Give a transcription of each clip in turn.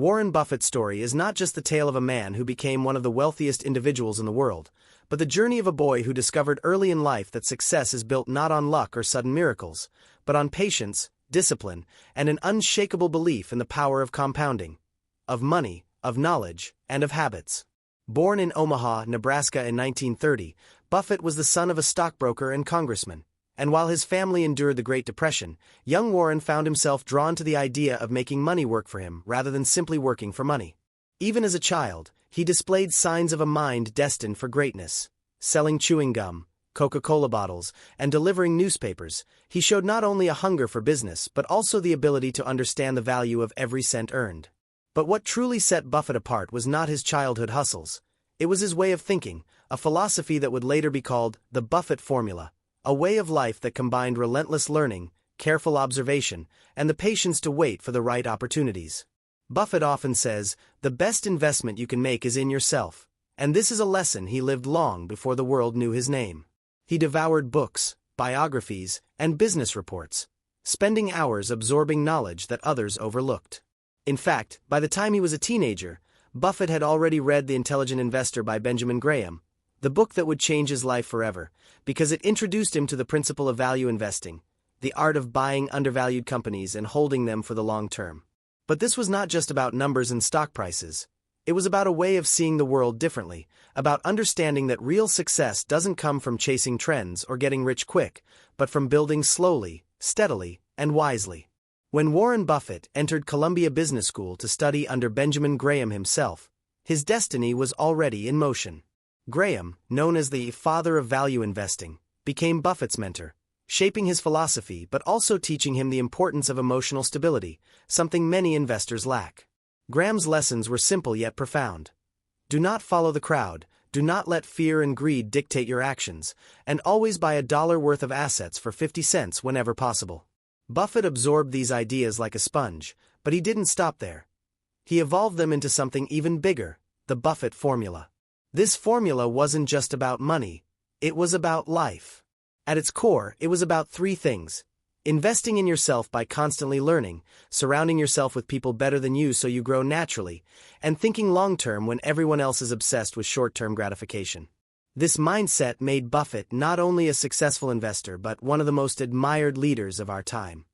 Warren Buffett's story is not just the tale of a man who became one of the wealthiest individuals in the world, but the journey of a boy who discovered early in life that success is built not on luck or sudden miracles, but on patience, discipline, and an unshakable belief in the power of compounding, of money, of knowledge, and of habits. Born in Omaha, Nebraska in 1930, Buffett was the son of a stockbroker and congressman. And while his family endured the Great Depression, young Warren found himself drawn to the idea of making money work for him rather than simply working for money. Even as a child, he displayed signs of a mind destined for greatness. Selling chewing gum, Coca-Cola bottles, and delivering newspapers, he showed not only a hunger for business but also the ability to understand the value of every cent earned. But what truly set Buffett apart was not his childhood hustles. It was his way of thinking, a philosophy that would later be called the Buffett Formula. A way of life that combined relentless learning, careful observation, and the patience to wait for the right opportunities. Buffett often says, the best investment you can make is in yourself, and this is a lesson he lived long before the world knew his name. He devoured books, biographies, and business reports, spending hours absorbing knowledge that others overlooked. In fact, by the time he was a teenager, Buffett had already read The Intelligent Investor by Benjamin Graham, the book that would change his life forever, because it introduced him to the principle of value investing, the art of buying undervalued companies and holding them for the long term. But this was not just about numbers and stock prices. It was about a way of seeing the world differently, about understanding that real success doesn't come from chasing trends or getting rich quick, but from building slowly, steadily, and wisely. When Warren Buffett entered Columbia Business School to study under Benjamin Graham himself, his destiny was already in motion. Graham, known as the father of value investing, became Buffett's mentor, shaping his philosophy but also teaching him the importance of emotional stability, something many investors lack. Graham's lessons were simple yet profound. Do not follow the crowd, do not let fear and greed dictate your actions, and always buy $1 worth of assets for 50 cents whenever possible. Buffett absorbed these ideas like a sponge, but he didn't stop there. He evolved them into something even bigger, the Buffett Formula. This formula wasn't just about money, it was about life. At its core, it was about three things: investing in yourself by constantly learning, surrounding yourself with people better than you so you grow naturally, and thinking long-term when everyone else is obsessed with short-term gratification. This mindset made Buffett not only a successful investor but one of the most admired leaders of our time.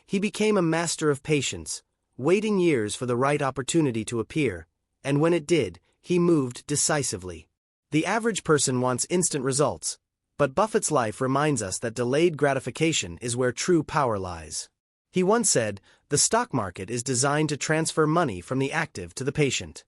He became a master of patience, waiting years for the right opportunity to appear, and when it did, he moved decisively. The average person wants instant results, but Buffett's life reminds us that delayed gratification is where true power lies. He once said, "The stock market is designed to transfer money from the active to the patient."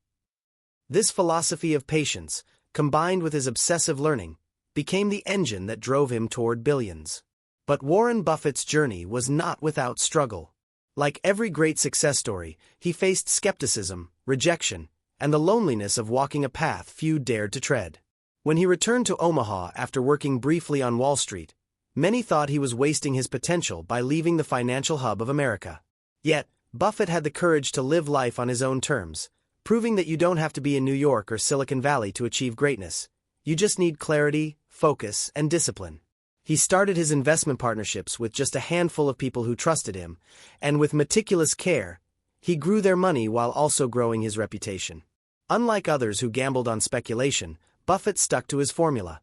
This philosophy of patience, combined with his obsessive learning, became the engine that drove him toward billions. But Warren Buffett's journey was not without struggle. Like every great success story, he faced skepticism, rejection, and the loneliness of walking a path few dared to tread. When he returned to Omaha after working briefly on Wall Street, many thought he was wasting his potential by leaving the financial hub of America. Yet, Buffett had the courage to live life on his own terms, proving that you don't have to be in New York or Silicon Valley to achieve greatness. You just need clarity, focus, and discipline. He started his investment partnerships with just a handful of people who trusted him, and with meticulous care, he grew their money while also growing his reputation. Unlike others who gambled on speculation, Buffett stuck to his formula.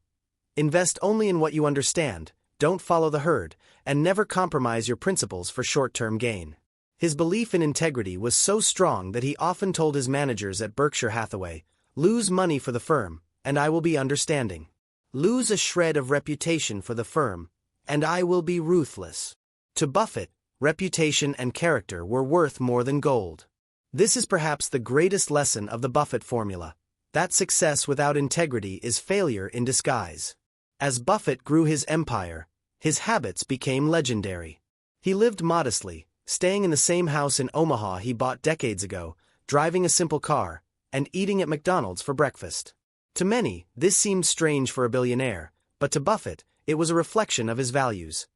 Invest only in what you understand, don't follow the herd, and never compromise your principles for short-term gain. His belief in integrity was so strong that he often told his managers at Berkshire Hathaway, "Lose money for the firm, and I will be understanding. Lose a shred of reputation for the firm, and I will be ruthless." To Buffett, reputation and character were worth more than gold. This is perhaps the greatest lesson of the Buffett Formula, that success without integrity is failure in disguise. As Buffett grew his empire, his habits became legendary. He lived modestly, staying in the same house in Omaha he bought decades ago, driving a simple car, and eating at McDonald's for breakfast. To many, this seemed strange for a billionaire, but to Buffett, it was a reflection of his values.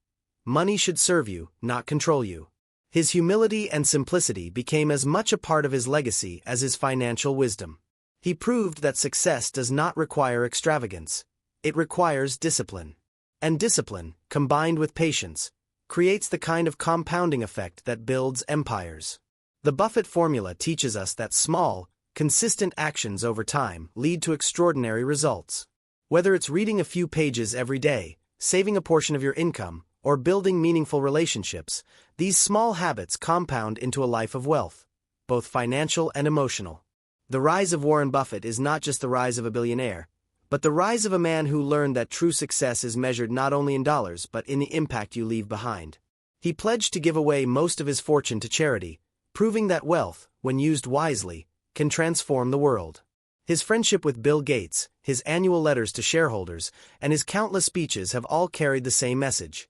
Money should serve you, not control you. His humility and simplicity became as much a part of his legacy as his financial wisdom. He proved that success does not require extravagance. It requires discipline. And discipline, combined with patience, creates the kind of compounding effect that builds empires. The Buffett Formula teaches us that small, consistent actions over time lead to extraordinary results. Whether it's reading a few pages every day, saving a portion of your income, or building meaningful relationships, these small habits compound into a life of wealth, both financial and emotional. The rise of Warren Buffett is not just the rise of a billionaire, but the rise of a man who learned that true success is measured not only in dollars but in the impact you leave behind. He pledged to give away most of his fortune to charity, proving that wealth, when used wisely, can transform the world. His friendship with Bill Gates, his annual letters to shareholders, and his countless speeches have all carried the same message.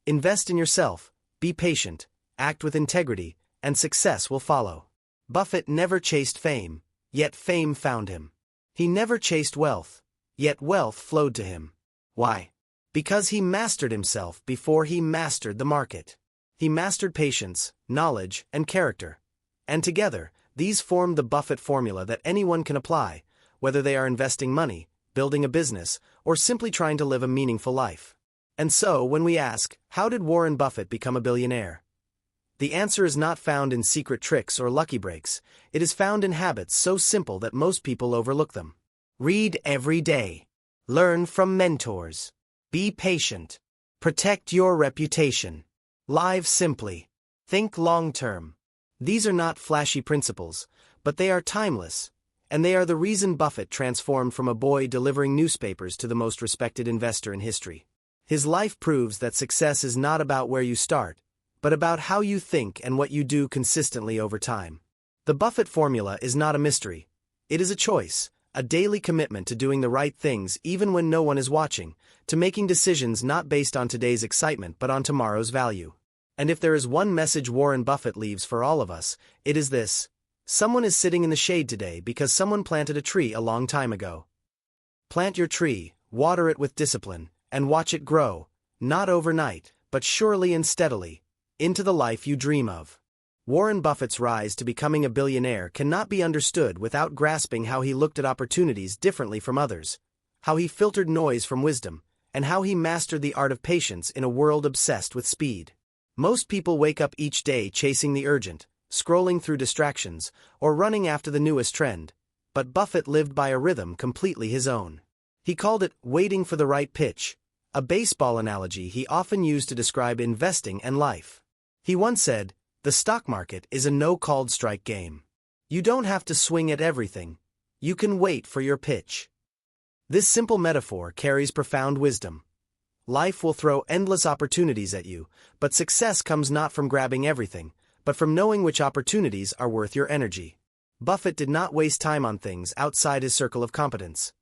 Invest in yourself, be patient, act with integrity, and success will follow. Buffett never chased fame, yet fame found him. He never chased wealth, yet wealth flowed to him. Why? Because he mastered himself before he mastered the market. He mastered patience, knowledge, and character. And together, these formed the Buffett Formula that anyone can apply, whether they are investing money, building a business, or simply trying to live a meaningful life. And so, when we ask, how did Warren Buffett become a billionaire? The answer is not found in secret tricks or lucky breaks. It is found in habits so simple that most people overlook them. Read every day. Learn from mentors. Be patient. Protect your reputation. Live simply. Think long-term. These are not flashy principles, but they are timeless, and they are the reason Buffett transformed from a boy delivering newspapers to the most respected investor in history. His life proves that success is not about where you start, but about how you think and what you do consistently over time. The Buffett Formula is not a mystery. It is a choice, a daily commitment to doing the right things even when no one is watching, to making decisions not based on today's excitement but on tomorrow's value. And if there is one message Warren Buffett leaves for all of us, it is this: someone is sitting in the shade today because someone planted a tree a long time ago. Plant your tree, water it with discipline, and watch it grow, not overnight, but surely and steadily, into the life you dream of. Warren Buffett's rise to becoming a billionaire cannot be understood without grasping how he looked at opportunities differently from others, how he filtered noise from wisdom, and how he mastered the art of patience in a world obsessed with speed. Most people wake up each day chasing the urgent, scrolling through distractions, or running after the newest trend, but Buffett lived by a rhythm completely his own. He called it waiting for the right pitch, a baseball analogy he often used to describe investing and life. He once said, "The stock market is a no-called strike game. You don't have to swing at everything. You can wait for your pitch." This simple metaphor carries profound wisdom. Life will throw endless opportunities at you, but success comes not from grabbing everything, but from knowing which opportunities are worth your energy. Buffett did not waste time on things outside his circle of competence.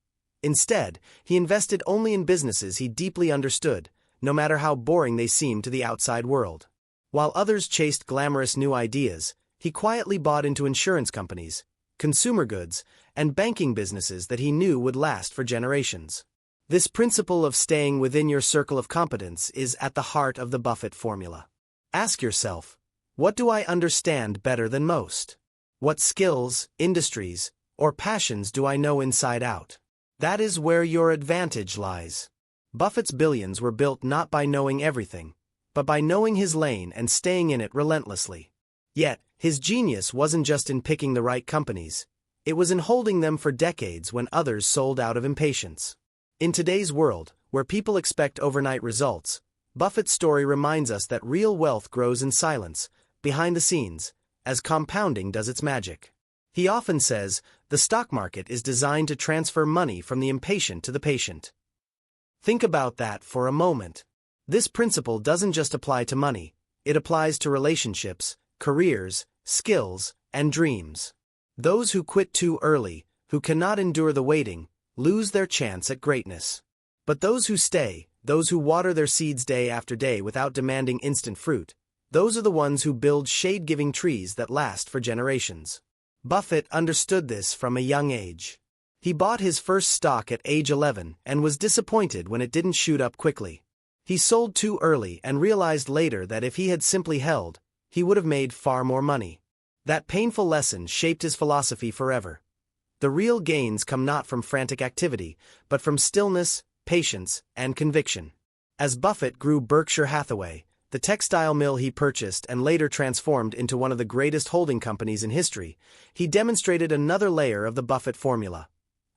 Instead, he invested only in businesses he deeply understood, no matter how boring they seemed to the outside world. While others chased glamorous new ideas, he quietly bought into insurance companies, consumer goods, and banking businesses that he knew would last for generations. This principle of staying within your circle of competence is at the heart of the Buffett Formula. Ask yourself, what do I understand better than most? What skills, industries, or passions do I know inside out? That is where your advantage lies. Buffett's billions were built not by knowing everything, but by knowing his lane and staying in it relentlessly. Yet, his genius wasn't just in picking the right companies. It was in holding them for decades when others sold out of impatience. In today's world, where people expect overnight results, Buffett's story reminds us that real wealth grows in silence, behind the scenes, as compounding does its magic. He often says, the stock market is designed to transfer money from the impatient to the patient. Think about that for a moment. This principle doesn't just apply to money, it applies to relationships, careers, skills, and dreams. Those who quit too early, who cannot endure the waiting, lose their chance at greatness. But those who stay, those who water their seeds day after day without demanding instant fruit, those are the ones who build shade-giving trees that last for generations. Buffett understood this from a young age. He bought his first stock at age 11 and was disappointed when it didn't shoot up quickly. He sold too early and realized later that if he had simply held, he would have made far more money. That painful lesson shaped his philosophy forever. The real gains come not from frantic activity, but from stillness, patience, and conviction. As Buffett grew Berkshire Hathaway, the textile mill he purchased and later transformed into one of the greatest holding companies in history, he demonstrated another layer of the Buffett formula: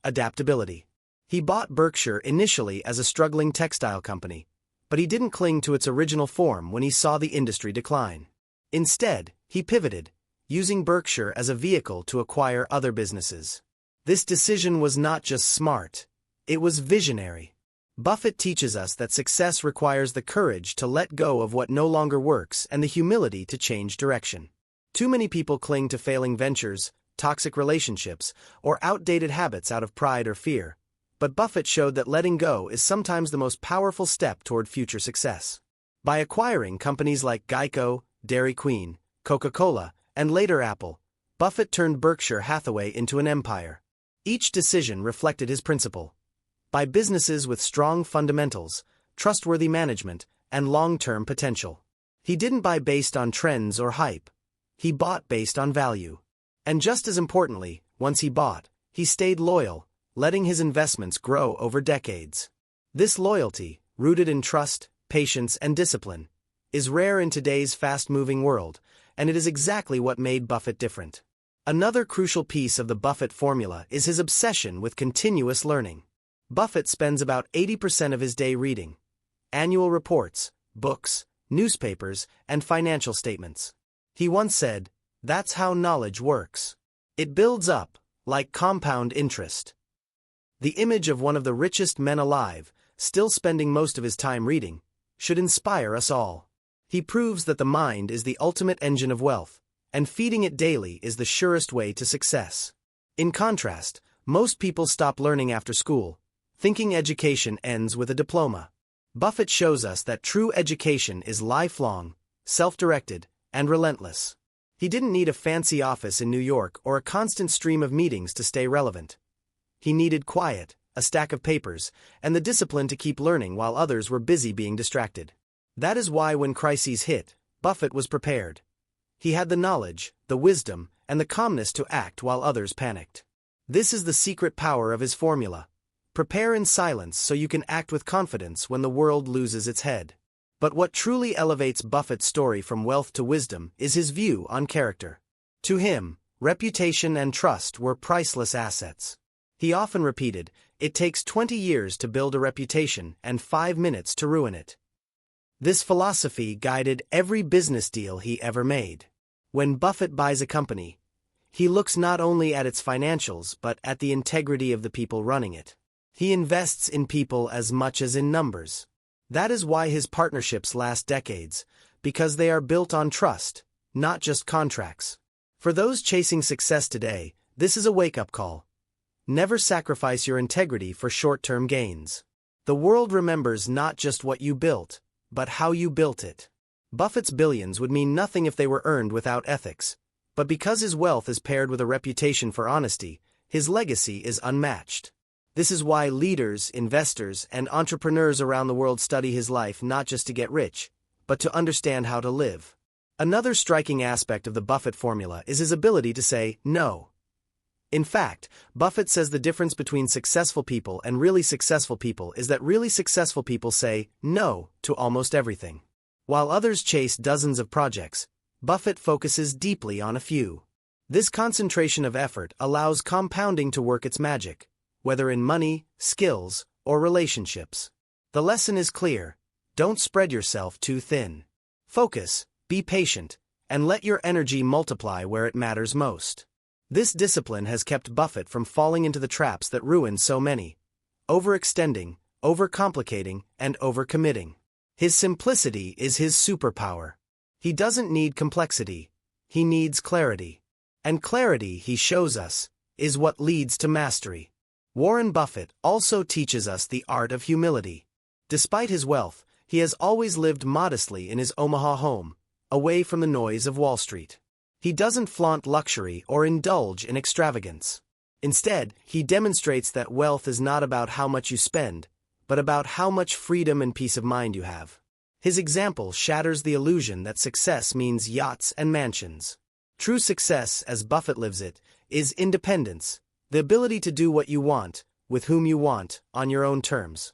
adaptability. He bought Berkshire initially as a struggling textile company, but he didn't cling to its original form when he saw the industry decline. Instead, he pivoted, using Berkshire as a vehicle to acquire other businesses. This decision was not just smart, it was visionary. Buffett teaches us that success requires the courage to let go of what no longer works and the humility to change direction. Too many people cling to failing ventures, toxic relationships, or outdated habits out of pride or fear, but Buffett showed that letting go is sometimes the most powerful step toward future success. By acquiring companies like Geico, Dairy Queen, Coca-Cola, and later Apple, Buffett turned Berkshire Hathaway into an empire. Each decision reflected his principle: buy businesses with strong fundamentals, trustworthy management, and long-term potential. He didn't buy based on trends or hype. He bought based on value. And just as importantly, once he bought, he stayed loyal, letting his investments grow over decades. This loyalty, rooted in trust, patience, and discipline, is rare in today's fast-moving world, and it is exactly what made Buffett different. Another crucial piece of the Buffett formula is his obsession with continuous learning. Buffett spends about 80% of his day reading annual reports, books, newspapers, and financial statements. He once said, "That's how knowledge works. It builds up, like compound interest." The image of one of the richest men alive, still spending most of his time reading, should inspire us all. He proves that the mind is the ultimate engine of wealth, and feeding it daily is the surest way to success. In contrast, most people stop learning after school, thinking education ends with a diploma. Buffett shows us that true education is lifelong, self-directed, and relentless. He didn't need a fancy office in New York or a constant stream of meetings to stay relevant. He needed quiet, a stack of papers, and the discipline to keep learning while others were busy being distracted. That is why when crises hit, Buffett was prepared. He had the knowledge, the wisdom, and the calmness to act while others panicked. This is the secret power of his formula. Prepare in silence so you can act with confidence when the world loses its head. But what truly elevates Buffett's story from wealth to wisdom is his view on character. To him, reputation and trust were priceless assets. He often repeated, "It takes 20 years to build a reputation and 5 minutes to ruin it." This philosophy guided every business deal he ever made. When Buffett buys a company, he looks not only at its financials but at the integrity of the people running it. He invests in people as much as in numbers. That is why his partnerships last decades, because they are built on trust, not just contracts. For those chasing success today, this is a wake-up call. Never sacrifice your integrity for short-term gains. The world remembers not just what you built, but how you built it. Buffett's billions would mean nothing if they were earned without ethics, but because his wealth is paired with a reputation for honesty, his legacy is unmatched. This is why leaders, investors, and entrepreneurs around the world study his life not just to get rich, but to understand how to live. Another striking aspect of the Buffett formula is his ability to say no. In fact, Buffett says the difference between successful people and really successful people is that really successful people say no to almost everything. While others chase dozens of projects, Buffett focuses deeply on a few. This concentration of effort allows compounding to work its magic, whether in money, skills, or relationships. The lesson is clear: don't spread yourself too thin. Focus, be patient, and let your energy multiply where it matters most. This discipline has kept Buffett from falling into the traps that ruin so many: overextending, overcomplicating, and overcommitting. His simplicity is his superpower. He doesn't need complexity, he needs clarity. And clarity, he shows us, is what leads to mastery. Warren Buffett also teaches us the art of humility. Despite his wealth, he has always lived modestly in his Omaha home, away from the noise of Wall Street. He doesn't flaunt luxury or indulge in extravagance. Instead, he demonstrates that wealth is not about how much you spend, but about how much freedom and peace of mind you have. His example shatters the illusion that success means yachts and mansions. True success, as Buffett lives it, is independence, the ability to do what you want, with whom you want, on your own terms.